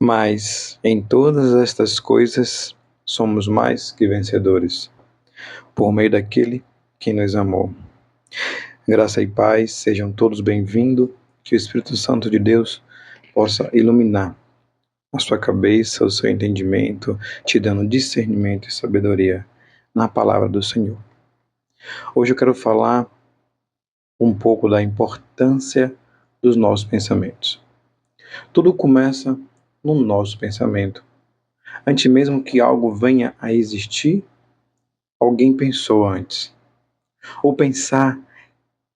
Mas em todas estas coisas somos mais que vencedores, por meio daquele que nos amou. Graça e paz, sejam todos bem-vindos, que o Espírito Santo de Deus possa iluminar a sua cabeça, o seu entendimento, te dando discernimento e sabedoria na palavra do Senhor. Hoje eu quero falar um pouco da importância dos nossos pensamentos. Tudo começa no nosso pensamento. Antes mesmo que algo venha a existir, alguém pensou antes. O pensar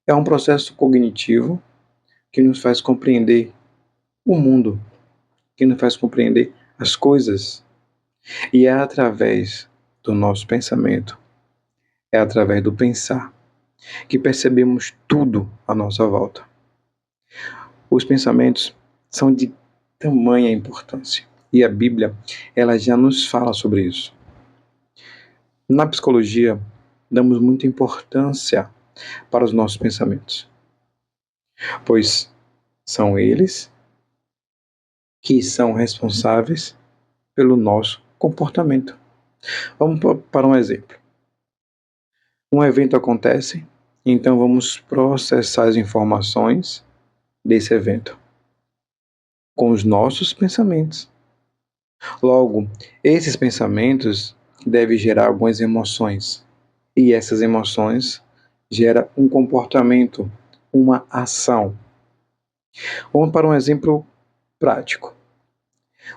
é um processo cognitivo que nos faz compreender o mundo, que nos faz compreender as coisas. E é através do nosso pensamento, é através do pensar, que percebemos tudo à nossa volta. Os pensamentos são de tamanha importância. E a Bíblia, ela já nos fala sobre isso. Na psicologia, damos muita importância para os nossos pensamentos, pois são eles que são responsáveis pelo nosso comportamento. Vamos para um exemplo. Um evento acontece, então vamos processar as informações desse evento com os nossos pensamentos. Logo, esses pensamentos devem gerar algumas emoções, e essas emoções geram um comportamento, uma ação. Vamos para um exemplo prático.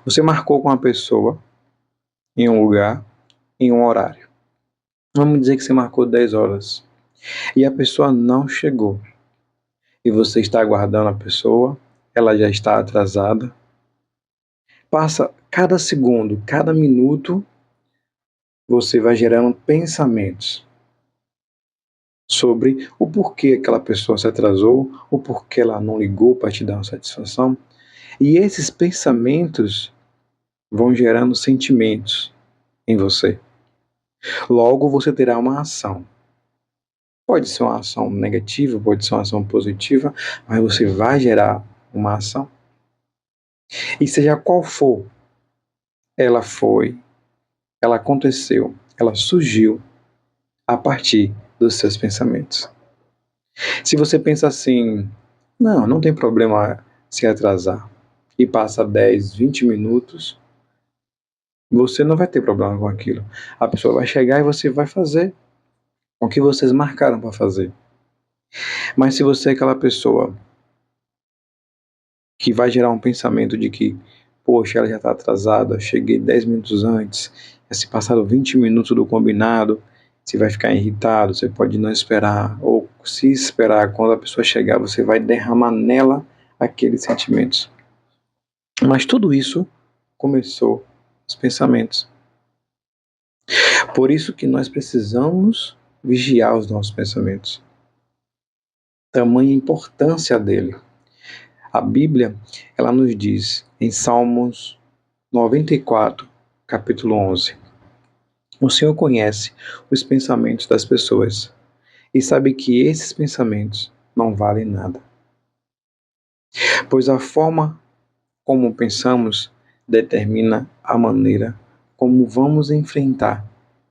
Você marcou com uma pessoa em um lugar, em um horário. Vamos dizer que você marcou 10 horas e a pessoa não chegou. E você está aguardando a pessoa, ela já está atrasada. Passa cada segundo, cada minuto, você vai gerando pensamentos sobre o porquê aquela pessoa se atrasou, o porquê ela não ligou para te dar uma satisfação. E esses pensamentos vão gerando sentimentos em você. Logo, você terá uma ação. Pode ser uma ação negativa, pode ser uma ação positiva, mas você vai gerar uma ação. E seja qual for, ela foi, ela aconteceu, ela surgiu a partir dos seus pensamentos. Se você pensa assim, não tem problema se atrasar, e passa 10, 20 minutos, você não vai ter problema com aquilo. A pessoa vai chegar e você vai fazer o que vocês marcaram para fazer. Mas se você é aquela pessoa que vai gerar um pensamento de que, poxa, ela já está atrasada, cheguei 10 minutos antes, já se passaram 20 minutos do combinado, você vai ficar irritado, você pode não esperar, ou se esperar, quando a pessoa chegar, você vai derramar nela aqueles sentimentos. Mas tudo isso começou os pensamentos. Por isso que nós precisamos vigiar os nossos pensamentos. Tamanha importância dele. A Bíblia, ela nos diz em Salmos 94, capítulo 11: o Senhor conhece os pensamentos das pessoas e sabe que esses pensamentos não valem nada. Pois a forma como pensamos determina a maneira como vamos enfrentar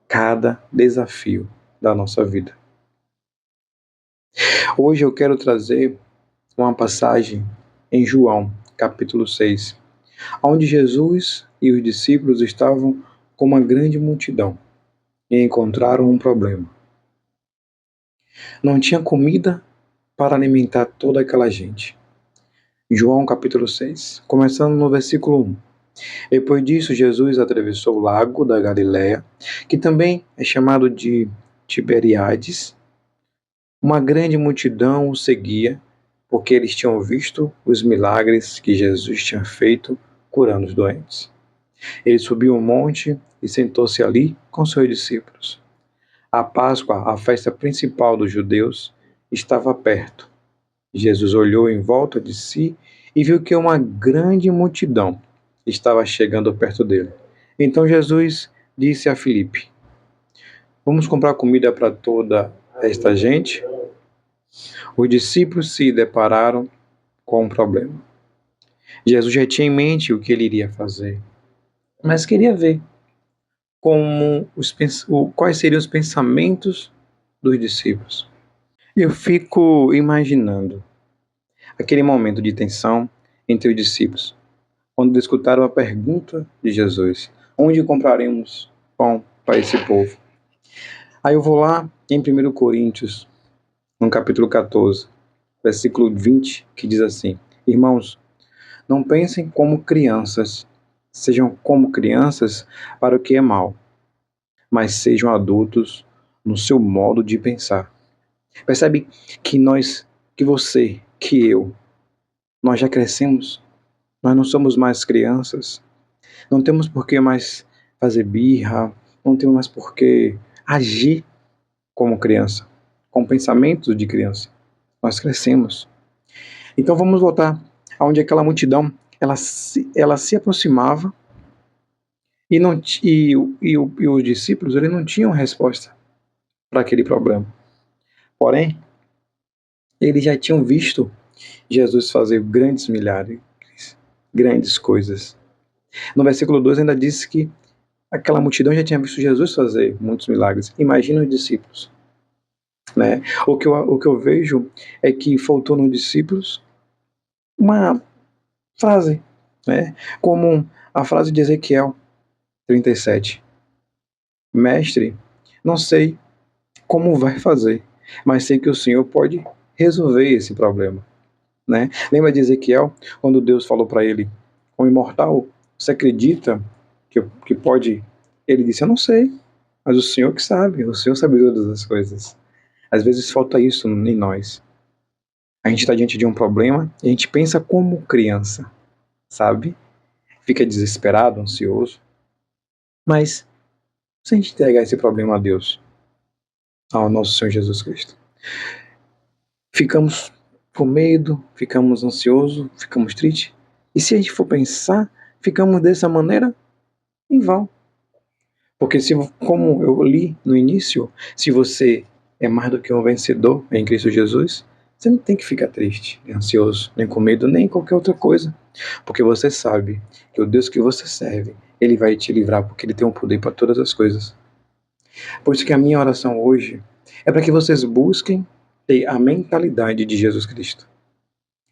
cada desafio da nossa vida. Hoje eu quero trazer uma passagem em João, capítulo 6, onde Jesus e os discípulos estavam com uma grande multidão e encontraram um problema. Não tinha comida para alimentar toda aquela gente. João capítulo 6, começando no versículo 1. Depois disso, Jesus atravessou o lago da Galileia, que também é chamado de Tiberíades. Uma grande multidão o seguia, porque eles tinham visto os milagres que Jesus tinha feito curando os doentes. Ele subiu um monte e sentou-se ali com seus discípulos. A Páscoa, a festa principal dos judeus, estava perto. Jesus olhou em volta de si e viu que uma grande multidão estava chegando perto dele. Então Jesus disse a Filipe: vamos comprar comida para toda esta gente? Os discípulos se depararam com um problema. Jesus já tinha em mente o que ele iria fazer, mas queria ver quais seriam os pensamentos dos discípulos. Eu fico imaginando aquele momento de tensão entre os discípulos, quando escutaram a pergunta de Jesus: onde compraremos pão para esse povo? Aí eu vou lá em 1 Coríntios, no capítulo 14, versículo 20, que diz assim: irmãos, não pensem como crianças, sejam como crianças para o que é mal, mas sejam adultos no seu modo de pensar. Percebe que você, que eu, nós já crescemos, nós não somos mais crianças, não temos por que mais fazer birra, não temos mais por que agir como criança, com pensamentos de criança. Nós crescemos. Então vamos voltar aonde aquela multidão ela se aproximava e, não, e os discípulos eles não tinham resposta para aquele problema. Porém, eles já tinham visto Jesus fazer grandes milagres, grandes coisas. No versículo 2 ainda diz que aquela multidão já tinha visto Jesus fazer muitos milagres. Imagina os discípulos. Né? O que eu vejo é que faltou nos discípulos uma frase, né? Como a frase de Ezequiel 37. Mestre, não sei como vai fazer, mas sei que o Senhor pode resolver esse problema. Né? Lembra de Ezequiel, quando Deus falou para ele: o imortal, você acredita que pode? Ele disse: eu não sei, mas o Senhor que sabe, o Senhor sabe todas as coisas. Às vezes falta isso em nós. A gente está diante de um problema e a gente pensa como criança, sabe? Fica desesperado, ansioso. Mas se a gente entregar esse problema a Deus, ao nosso Senhor Jesus Cristo, ficamos com medo, ficamos ansiosos, ficamos tristes. E se a gente for pensar, ficamos dessa maneira em vão. Porque como eu li no início, se você é mais do que um vencedor em Cristo Jesus, você não tem que ficar triste, nem ansioso, nem com medo, nem qualquer outra coisa. Porque você sabe que o Deus que você serve, Ele vai te livrar, porque Ele tem um poder para todas as coisas. Por isso que a minha oração hoje é para que vocês busquem ter a mentalidade de Jesus Cristo.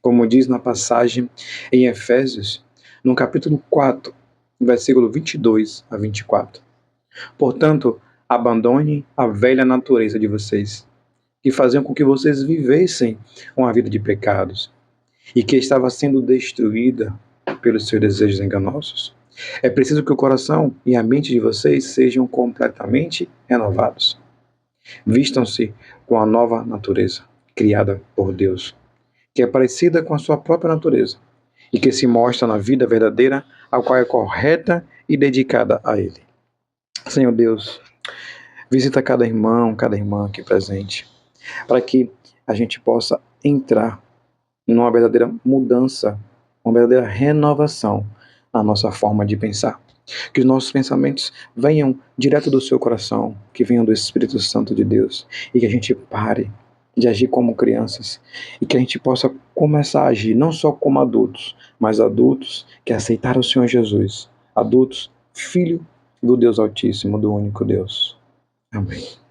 Como diz na passagem em Efésios, no capítulo 4, versículo 22 a 24. Portanto, abandone a velha natureza de vocês, que faziam com que vocês vivessem uma vida de pecados e que estava sendo destruída pelos seus desejos enganosos. É preciso que o coração e a mente de vocês sejam completamente renovados. Vistam-se com a nova natureza, criada por Deus, que é parecida com a sua própria natureza e que se mostra na vida verdadeira, a qual é correta e dedicada a Ele. Senhor Deus, visita cada irmão, cada irmã aqui presente, para que a gente possa entrar numa verdadeira mudança, uma verdadeira renovação na nossa forma de pensar. Que os nossos pensamentos venham direto do seu coração, que venham do Espírito Santo de Deus, e que a gente pare de agir como crianças, e que a gente possa começar a agir não só como adultos, mas adultos que aceitaram o Senhor Jesus, adultos, filho do Deus Altíssimo, do único Deus. Amém.